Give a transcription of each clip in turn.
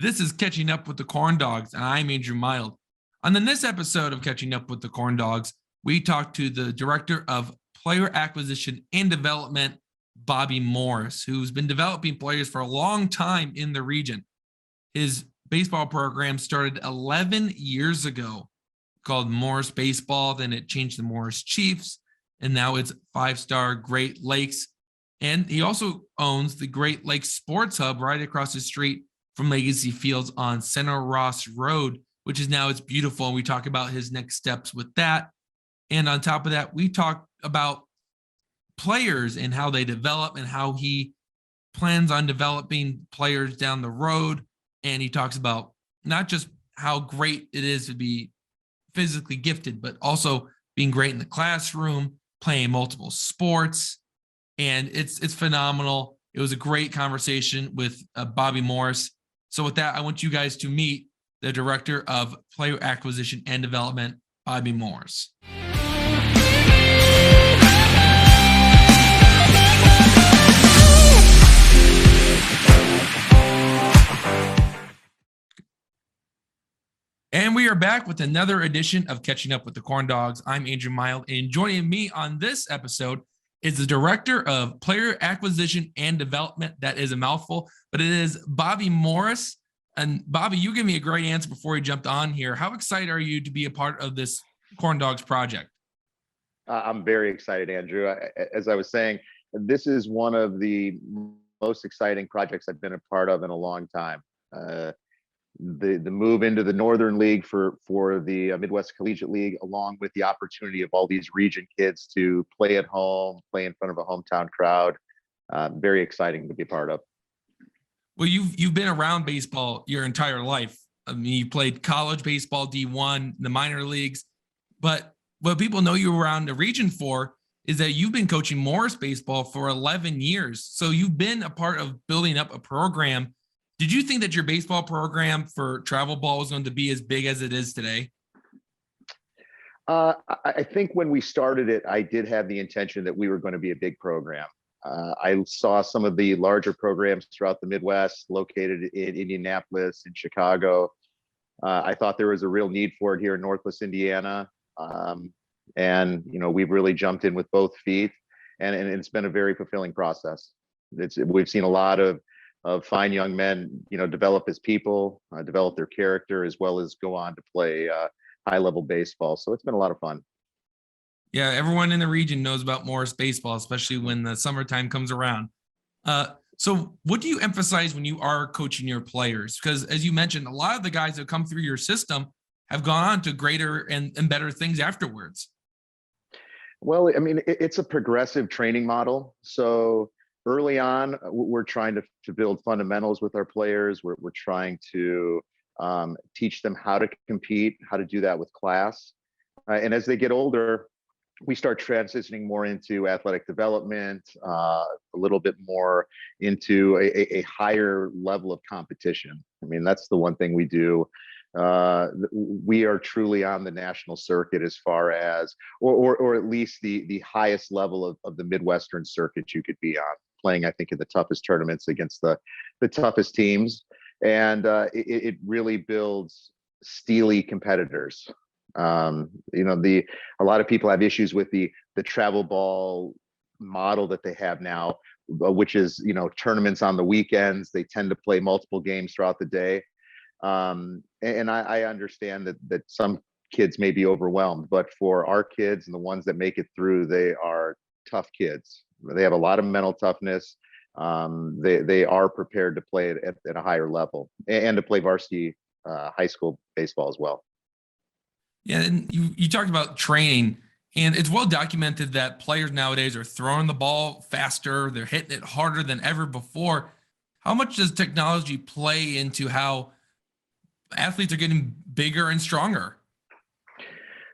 This is Catching Up with the Corn Dogs, and I'm Andrew Mild. On this episode of Catching Up with the Corn Dogs, we talked to the Director of Player Acquisition and Development, Bobby Morris, who's been developing players for a long time in the region. His baseball program started 11 years ago, called Morris Baseball. Then it changed to Morris Chiefs, and now it's five-star Great Lakes. And he also owns the Great Lakes Sports Hub right across the street from Legacy Fields on Center Ross Road, which is now it's beautiful. And we talk about his next steps with that. And on top of that, we talk about players and how they develop and how he plans on developing players down the road. And he talks about not just how great it is to be physically gifted, but also being great in the classroom, playing multiple sports. And it's phenomenal. It was a great conversation with Bobby Morris. So with that, I want you guys to meet the Director of Player Acquisition and Development, Bobby Morris. And we are back with another edition of Catching Up with the Corn Dogs. I'm Andrew Mild, and joining me on this episode is the Director of Player Acquisition and Development. That is a mouthful, but it is Bobby Morris. And Bobby, you gave me a great answer before we jumped on here. How excited are you to be a part of this Corn Dogs project? I'm very excited, Andrew. As I was saying, this is one of the most exciting projects I've been a part of in a long time. The move into the Northern League for the Midwest Collegiate League, along with the opportunity of all these region kids to play at home, play in front of a hometown crowd, very exciting to be a part of. Well, you've been around baseball your entire life. I mean, you played college baseball, D1, the minor leagues, but what people know you around the region for is that you've been coaching Morris baseball for 11 years. So you've been a part of building up a program. Did you think that your baseball program for travel ball was going to be as big as it is today? I think when we started it, I did have the intention that we were going to be a big program. I saw some of the larger programs throughout the Midwest, located in Indianapolis, in Chicago. I thought there was a real need for it here in Northwest Indiana. And, we've really jumped in with both feet, and it's been a very fulfilling process. We've seen a lot of fine young men, develop as people, develop their character, as well as go on to play high-level baseball. So it's been a lot of fun. Yeah, everyone in the region knows about Morris baseball, especially when the summertime comes around. So what do you emphasize when you are coaching your players? Because as you mentioned, a lot of the guys that come through your system have gone on to greater and better things afterwards. Well, I mean, it's a progressive training model. So early on, we're trying to build fundamentals with our players. We're trying to teach them how to compete, how to do that with class. And as they get older, we start transitioning more into athletic development, a little bit more into a higher level of competition. I mean, that's the one thing we do. We are truly on the national circuit as far as, or at least the highest level of the Midwestern circuit you could be on, playing, I think, in the toughest tournaments against the toughest teams. And it really builds steely competitors. A lot of people have issues with the travel ball model that they have now, which is, tournaments on the weekends. They tend to play multiple games throughout the day. And I understand that some kids may be overwhelmed, but for our kids and the ones that make it through, they are tough kids. They have a lot of mental toughness. They are prepared to play at a higher level and to play varsity high school baseball as well. Yeah, and you talked about training, and it's well documented that players nowadays are throwing the ball faster. They're hitting it harder than ever before. How much does technology play into how athletes are getting bigger and stronger?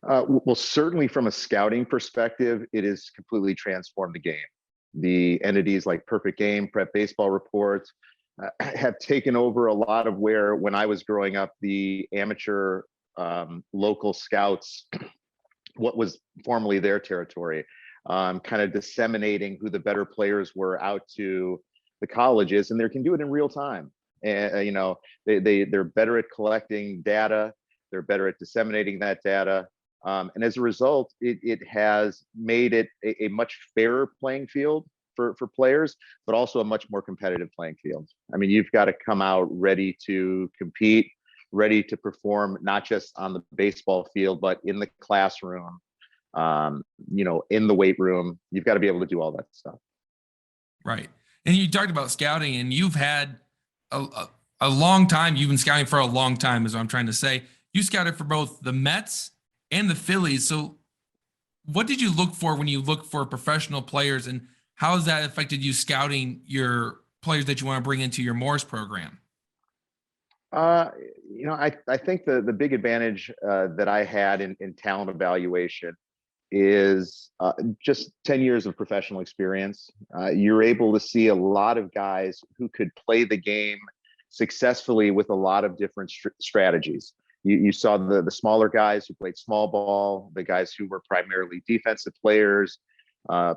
Well, certainly from a scouting perspective, it has completely transformed the game. The entities like Perfect Game, Prep Baseball Reports have taken over a lot of where, when I was growing up, the amateur local scouts, what was formerly their territory, kind of disseminating who the better players were out to the colleges, and they can do it in real time. And they're better at collecting data. They're better at disseminating that data. And as a result, it has made it a much fairer playing field for players, but also a much more competitive playing field. I mean, you've got to come out ready to compete, ready to perform, not just on the baseball field, but in the classroom, in the weight room. You've got to be able to do all that stuff. Right. And you talked about scouting, and you've had a long time. You've been scouting for a long time, is what I'm trying to say. You scouted for both the Mets and the Phillies. So what did you look for when you look for professional players, and how has that affected you scouting your players that you want to bring into your Morse program? I think the big advantage that I had in talent evaluation is just 10 years of professional experience. You're able to see a lot of guys who could play the game successfully with a lot of different strategies. You saw the smaller guys who played small ball, the guys who were primarily defensive players,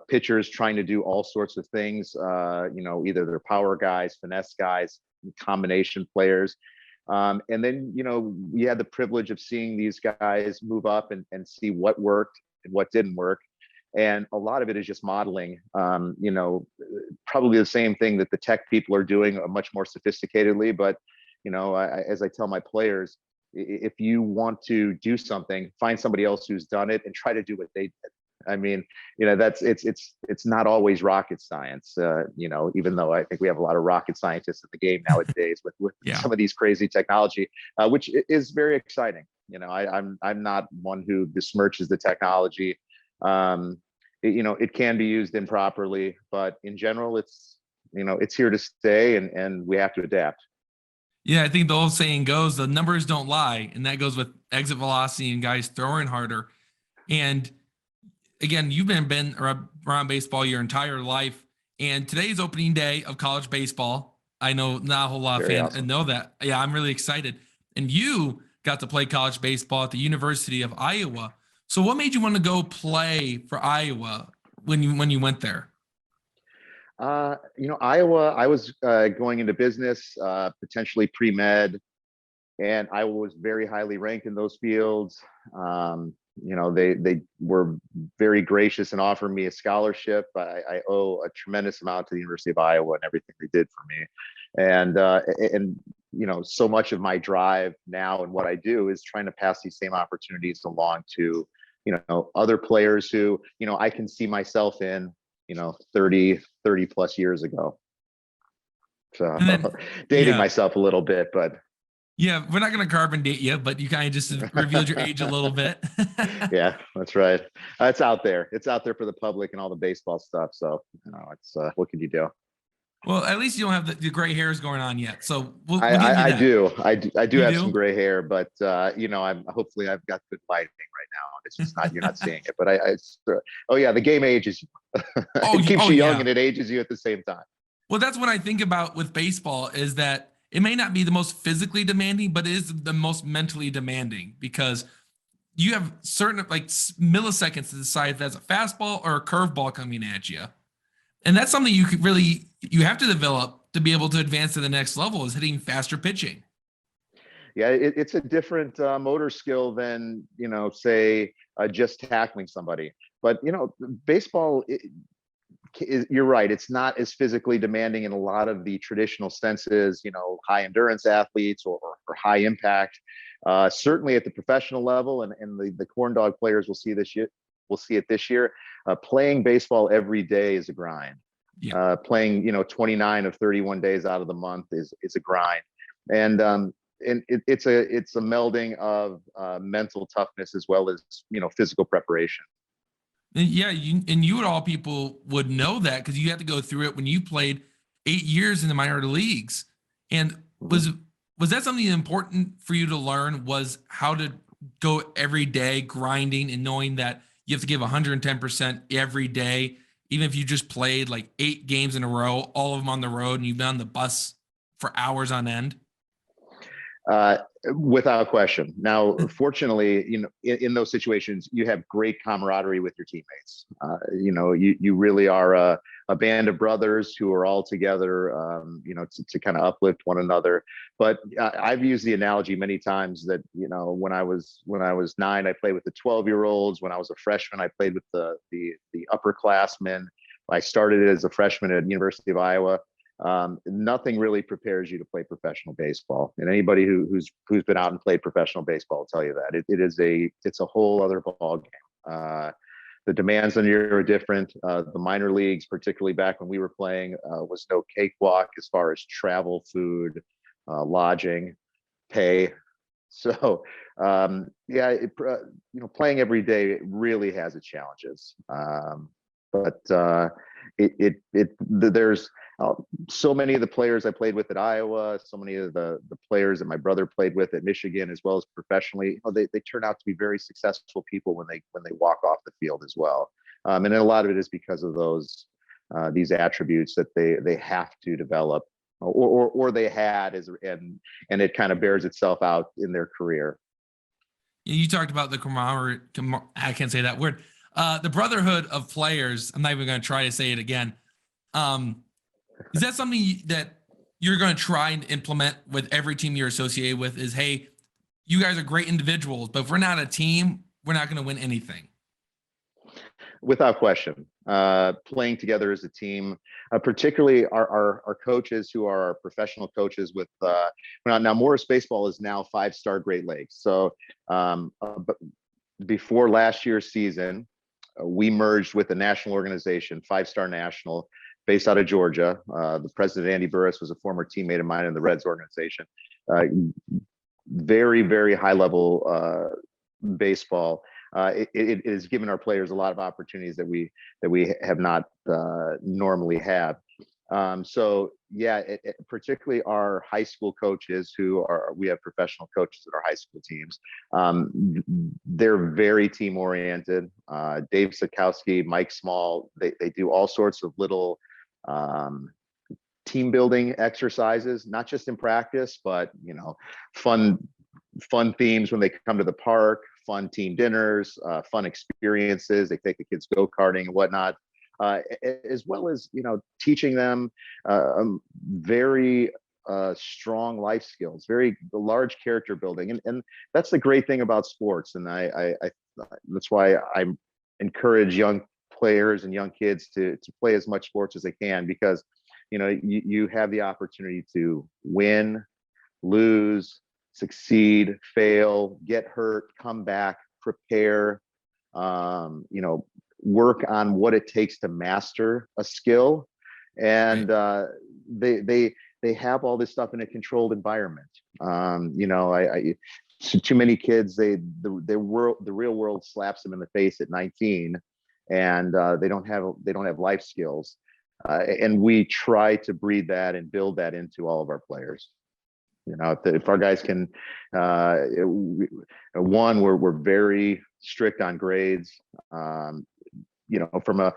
pitchers trying to do all sorts of things, either they're power guys, finesse guys, combination players. And then, we had the privilege of seeing these guys move up and see what worked and what didn't work. And a lot of it is just modeling, probably the same thing that the tech people are doing much more sophisticatedly. But, as I tell my players, if you want to do something, find somebody else who's done it and try to do what they did. I mean, it's not always rocket science, even though I think we have a lot of rocket scientists in the game nowadays with some of these crazy technology, which is very exciting. I'm not one who besmirches the technology. It can be used improperly, but in general, it's here to stay, and we have to adapt. Yeah, I think the old saying goes, the numbers don't lie, and that goes with exit velocity and guys throwing harder. And again, you've been around baseball your entire life, and today's opening day of college baseball. I know not a whole lot of fans know that. Yeah, I'm really excited. And you got to play college baseball at the University of Iowa. So what made you want to go play for Iowa when you went there? Iowa, I was going into business, potentially pre-med, and Iowa was very highly ranked in those fields. They were very gracious and offered me a scholarship. I owe a tremendous amount to the University of Iowa and everything they did for me. And so much of my drive now and what I do is trying to pass these same opportunities along to, other players who, I can see myself in, 30 plus years ago. So dating myself a little bit, but yeah, we're not going to carbon date you, but you kind of just revealed your age a little bit. Yeah, that's right. It's out there. It's out there for the public and all the baseball stuff. So, it's what can you do? Well, at least you don't have the gray hairs going on yet. So I do have some gray hair, but hopefully I've got good lighting right now. It's just not, you're not seeing it, but the game ages you. It keeps you young and it ages you at the same time. Well, that's what I think about with baseball, is that it may not be the most physically demanding, but it is the most mentally demanding, because you have certain milliseconds to decide if that's a fastball or a curveball coming at you. And that's something you have to develop to be able to advance to the next level, is hitting faster pitching. Yeah, it's a different motor skill than, say, just tackling somebody. But, baseball, you're right. It's not as physically demanding in a lot of the traditional senses, high endurance athletes or high impact. Certainly at the professional level, and the corn dog players will see it this year. Playing baseball every day is a grind. Yeah. Playing 29 of 31 days out of the month is a grind, and it's a melding of mental toughness as well as physical preparation. Yeah, you all people would know that, because you had to go through it when you played 8 years in the minor leagues. And was that something important for you to learn, was how to go every day grinding and knowing that you have to give 110% every day, even if you just played 8 games in a row, all of them on the road, and you've been on the bus for hours on end? Without question. Now, fortunately, in those situations, you have great camaraderie with your teammates. You really are a band of brothers who are all together, to kind of uplift one another. But I've used the analogy many times that, when I was 9, I played with the 12-year-olds. When I was a freshman, I played with the upperclassmen. I started as a freshman at University of Iowa. Nothing really prepares you to play professional baseball, and anybody who's been out and played professional baseball will tell you that it's a whole other ball game. The demands on you are different. The minor leagues, particularly back when we were playing, was no cakewalk as far as travel, food, lodging, pay. So playing every day really has its challenges. There's so many of the players I played with at Iowa, so many of the players that my brother played with at Michigan, as well as professionally, they turn out to be very successful people when they walk off the field as well. And a lot of it is because of these attributes that they have to develop, or they had, and it kind of bears itself out in their career. You talked about the camaraderie. I can't say that word. The brotherhood of players. I'm not even going to try to say it again. Is that something that you're going to try and implement with every team you're associated with? Is, hey, you guys are great individuals, but if we're not a team, we're not going to win anything. Without question, playing together as a team, particularly our coaches who are our professional coaches with now Morris Baseball is now 5-star Great Lakes. So but before last year's season, we merged with a national organization, 5-Star National, based out of Georgia. The president, Andy Burris, was a former teammate of mine in the Reds organization. Very, very high level baseball. It has given our players a lot of opportunities that we have not normally had. Particularly our high school coaches we have professional coaches at our high school teams. They're very team oriented. Dave Sikowski, Mike Small, they do all sorts of little team building exercises, not just in practice, but fun themes when they come to the park, fun team dinners, fun experiences. They take the kids go-karting and whatnot. As well as teaching them very strong life skills, very large character building, and that's the great thing about sports. And I that's why I encourage young players and young kids to play as much sports as they can, because you have the opportunity to win, lose, succeed, fail, get hurt, come back, prepare, work on what it takes to master a skill. And they have all this stuff in a controlled environment. Too many kids, the real world slaps them in the face at 19, and they don't have life skills. And we try to breed that and build that into all of our players. If our guys can, we're very strict on grades. From a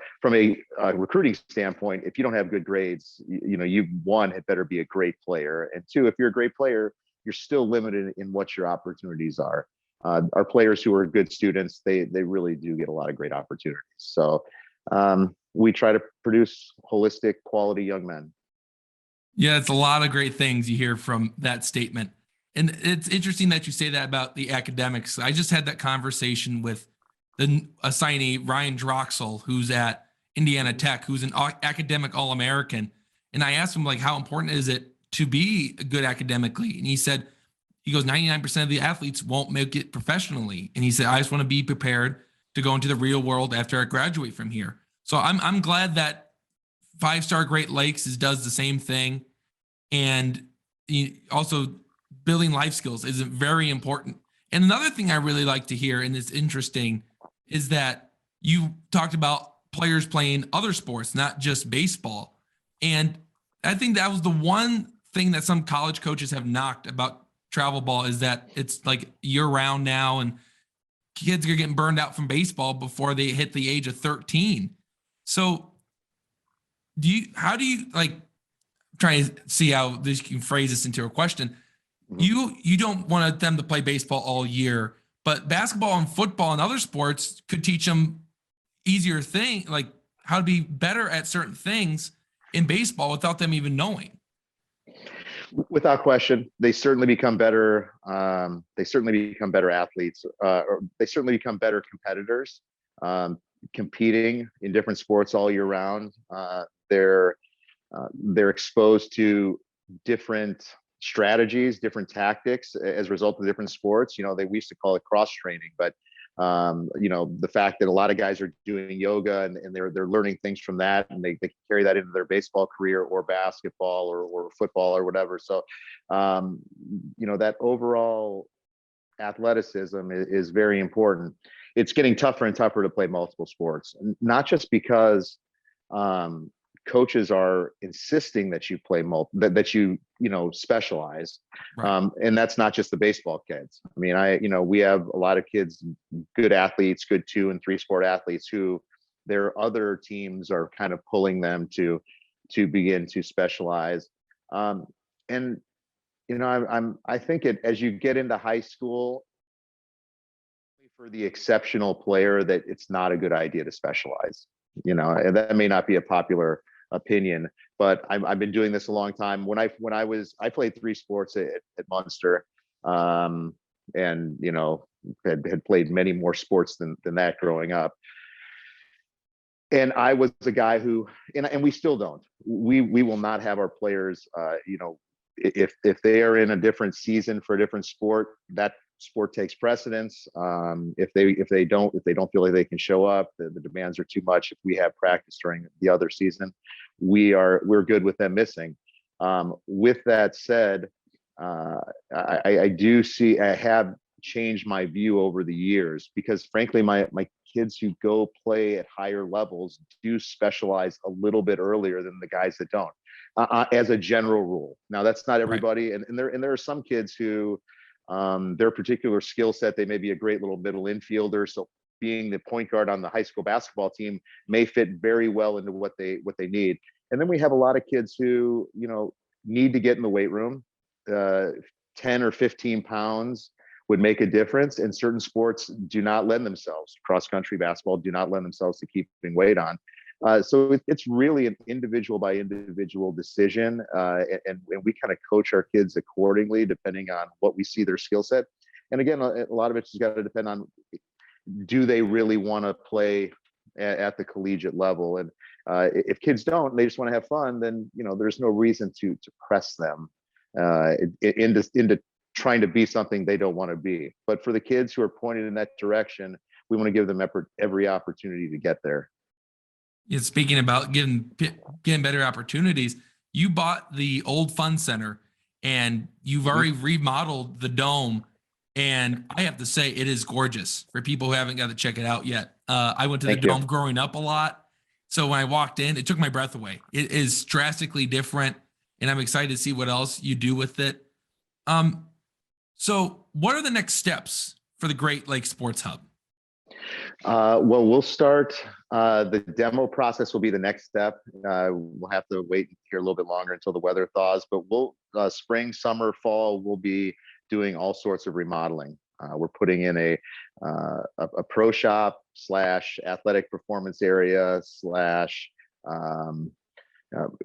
recruiting standpoint, if you don't have good grades, you had better be a great player, and 2, if you're a great player, you're still limited in what your opportunities are. Our players who are good students, they really do get a lot of great opportunities. So we try to produce holistic, quality young men. Yeah, it's a lot of great things you hear from that statement. And it's interesting that you say that about the academics. I just had that conversation with the assignee, Ryan Droxel, who's at Indiana Tech, who's an academic All-American. And I asked him, how important is it to be good academically? And he goes, 99% of the athletes won't make it professionally. And he said, I just want to be prepared to go into the real world after I graduate from here. So I'm glad that 5-Star Great Lakes does the same thing. And also building life skills is very important. And another thing I really like to hear, and it's interesting, is that you talked about players playing other sports, not just baseball. And I think that was the one thing that some college coaches have knocked about travel ball, is that it's year round now, and kids are getting burned out from baseball before they hit the age of 13. So how do you try to see how this can phrase this into a question? Mhm. You don't want them to play baseball all year, but basketball and football and other sports could teach them easier thing, like how to be better at certain things in baseball without them even knowing. Without question, they certainly become better. They certainly become better athletes, or they certainly become better competitors, um, competing in different sports all year round. They're exposed to different strategies, different tactics as a result of different sports. We used to call it cross training, but the fact that a lot of guys are doing yoga and they're learning things from that, and they carry that into their baseball career or basketball or football or whatever. So, that overall athleticism is very important. It's getting tougher and tougher to play multiple sports, not just because um, coaches are insisting that you play that you specialize, Right. and that's not just the baseball kids. I mean, we have a lot of kids, good athletes, good 2 and 3 sport athletes who their other teams are kind of pulling them to begin to specialize, and I think as you get into high school, for the exceptional player, that it's not a good idea to specialize. And that may not be a popular opinion, but I've been doing this a long time. I played 3 sports at Munster, and had played many more sports than that growing up. And I was a guy who, and we still don't. We will not have our players, if they are in a different season for a different sport, that sport takes precedence. If they don't feel like they can show up, the demands are too much. If we have practice during the other season, we're good with them missing. With that said, I have changed my view over the years, because frankly, my kids who go play at higher levels do specialize a little bit earlier than the guys that don't, as a general rule. Now, that's not Right. everybody, and there are some kids who, their particular skill set, they may be a great little middle infielder, so being the point guard on the high school basketball team may fit very well into what they need. And then we have a lot of kids who need to get in the weight room. 10 or 15 pounds would make a difference, and certain sports do not lend themselves, cross country, basketball, do not lend themselves to keeping weight on. So it's really an individual by individual decision, and we kind of coach our kids accordingly, depending on what we see their skill set. And again, a lot of it's got to depend on, do they really want to play at the collegiate level? And if kids don't, they just want to have fun, then there's no reason to press them into trying to be something they don't want to be. But for the kids who are pointed in that direction, we want to give them every opportunity to get there. Yeah, speaking about getting better opportunities, you bought the old fun center and you've already remodeled the dome. And I have to say, it is gorgeous for people who haven't got to check it out yet. I went to the Thank you. dome growing up a lot. So when I walked in, it took my breath away. It is drastically different, and I'm excited to see what else you do with it. So what are the next steps for the Great Lakes Sports Hub? Well, we'll start. The demo process will be the next step. We'll have to wait here a little bit longer until the weather thaws, but we'll spring, summer, fall, we'll be doing all sorts of remodeling. We're putting in a pro shop / athletic performance area /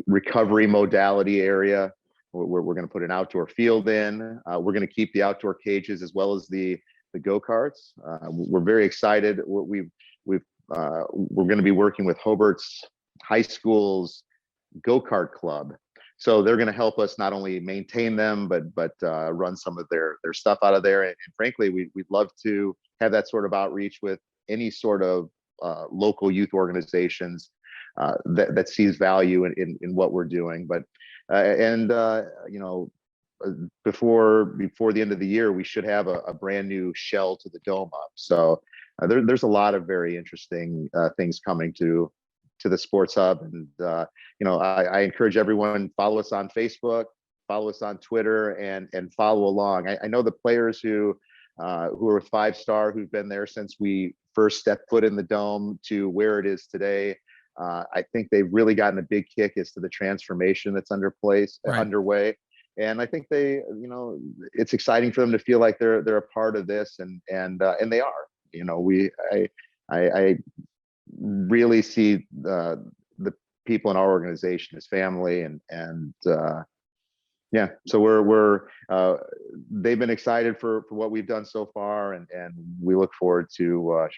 recovery modality area. We're going to put an outdoor field in. We're going to keep the outdoor cages as well as the go-karts. We're very excited. We're going to be working with Hobart's High School's go-kart club. So they're going to help us not only maintain them, but run some of their stuff out of there. And frankly, we'd love to have that sort of outreach with any sort of local youth organizations that sees value in what we're doing. But before the end of the year, we should have a brand new shell to the dome up. So there's a lot of very interesting things coming to the Sports Hub. And I encourage everyone, follow us on Facebook, follow us on Twitter, and follow along. I know the players who are with 5 Star, who've been there since we first stepped foot in the dome to where it is today. I think they've really gotten a big kick as to the transformation that's underway. And I think they, it's exciting for them to feel like they're a part of this, and they are. I really see the people in our organization as family, and yeah. So they've been excited for what we've done so far, and we look forward to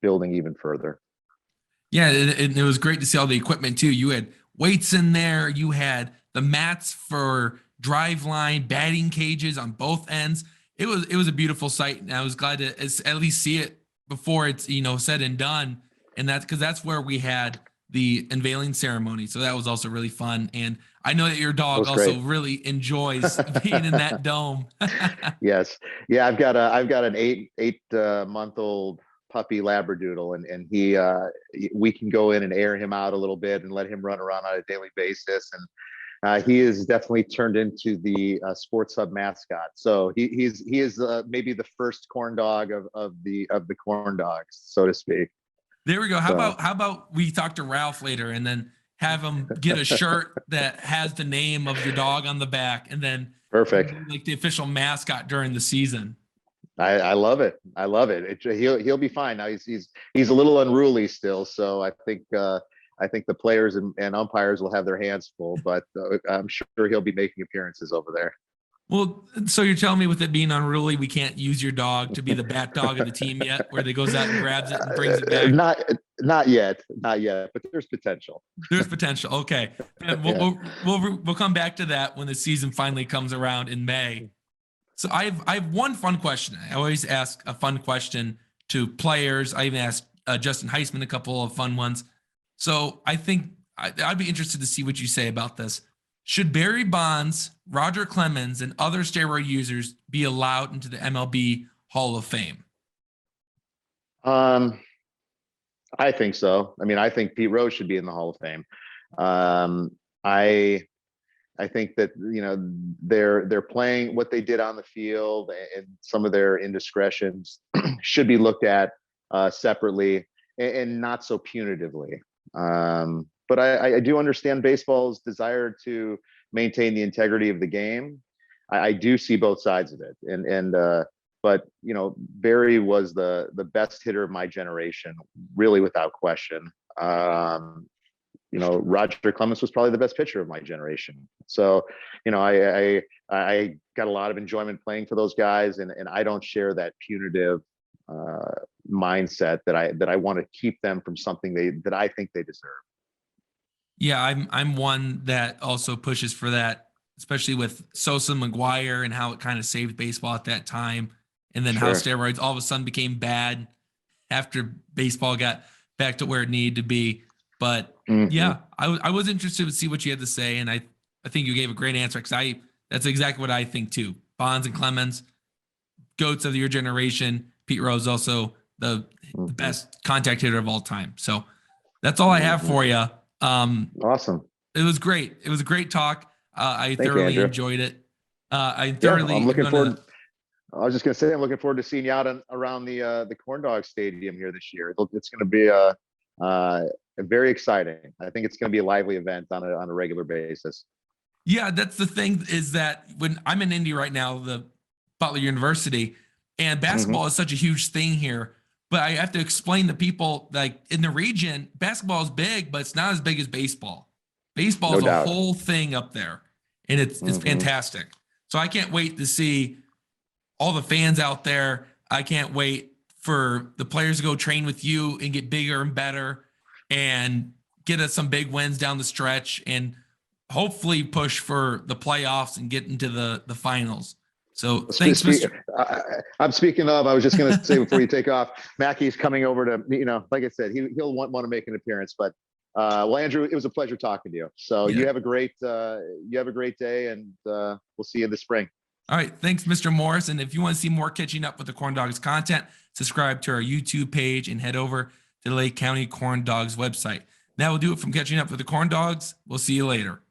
building even further. Yeah, and it was great to see all the equipment too. You had weights in there. You had the mats for drive line, batting cages on both ends. It was a beautiful sight, and I was glad to at least see it before it's said and done. And that's because that's where we had the unveiling ceremony. So that was also really fun. And I know that your dog also really enjoys being in that dome. Yes, yeah. I've got an eight month old puppy labradoodle, and we can go in and air him out a little bit and let him run around on a daily basis, and he is definitely turned into the Sports Hub mascot. So he is maybe the first corn dog of the corn dogs, so to speak. There we go. How about we talk to Ralph later and then have him get a shirt that has the name of your dog on the back, and then perfect, like the official mascot during the season. I love it. I love it. He'll be fine now. He's a little unruly still, so I think the players and umpires will have their hands full, but I'm sure he'll be making appearances over there. Well, so you're telling me with it being unruly, we can't use your dog to be the bat dog of the team yet, where they goes out and grabs it and brings it back? Not yet, but there's potential. There's potential. Okay, we'll come back to that when the season finally comes around in May. So I have one fun question. I always ask a fun question to players. I even asked Justin Heisman a couple of fun ones. So I think I'd be interested to see what you say about this. Should Barry Bonds, Roger Clemens, and other steroid users be allowed into the MLB Hall of Fame? I think so. I mean, I think Pete Rose should be in the Hall of Fame. I think that they're playing what they did on the field, and some of their indiscretions should be looked at separately and not so punitively. But I do understand baseball's desire to maintain the integrity of the game. I do see both sides of it, but Barry was the best hitter of my generation, really without question. Roger Clemens was probably the best pitcher of my generation. So, I got a lot of enjoyment playing for those guys, and I don't share that punitive mindset that I want to keep them from something that I think they deserve. Yeah, I'm one that also pushes for that, especially with Sosa, McGuire, and how it kind of saved baseball at that time, and then how steroids all of a sudden became bad after baseball got back to where it needed to be. But yeah, I was interested to see what you had to say, and I think you gave a great answer, because that's exactly what I think too. Bonds and Clemens, goats of your generation. Pete Rose also the best contact hitter of all time. So that's all I have for you. Awesome. It was great. It was a great talk. I thoroughly enjoyed it. I'm looking forward. I was just going to say, I'm looking forward to seeing you out around the Corn Dog Stadium here this year. It's going to be very exciting. I think it's going to be a lively event on a regular basis. Yeah, that's the thing, is that when I'm in Indy right now, the Butler University, and basketball is such a huge thing here. But I have to explain to people, like, in the region, basketball is big, but it's not as big as baseball. Baseball is a whole thing up there, and it's fantastic. So I can't wait to see all the fans out there. I can't wait for the players to go train with you and get bigger and better and get us some big wins down the stretch, and hopefully push for the playoffs and get into the finals. So thanks, Mr. I'm speaking of, I was just going to say before you take off, Mackey's coming over to, like I said, he'll want to make an appearance, but well, Andrew, it was a pleasure talking to you. So you have a great day, and we'll see you in the spring. All right. Thanks, Mr. Morris. And if you want to see more Catching Up with the Corn Dogs content, subscribe to our YouTube page and head over to the Lake County Corn Dogs website. That will do it from Catching Up with the Corn Dogs. We'll see you later.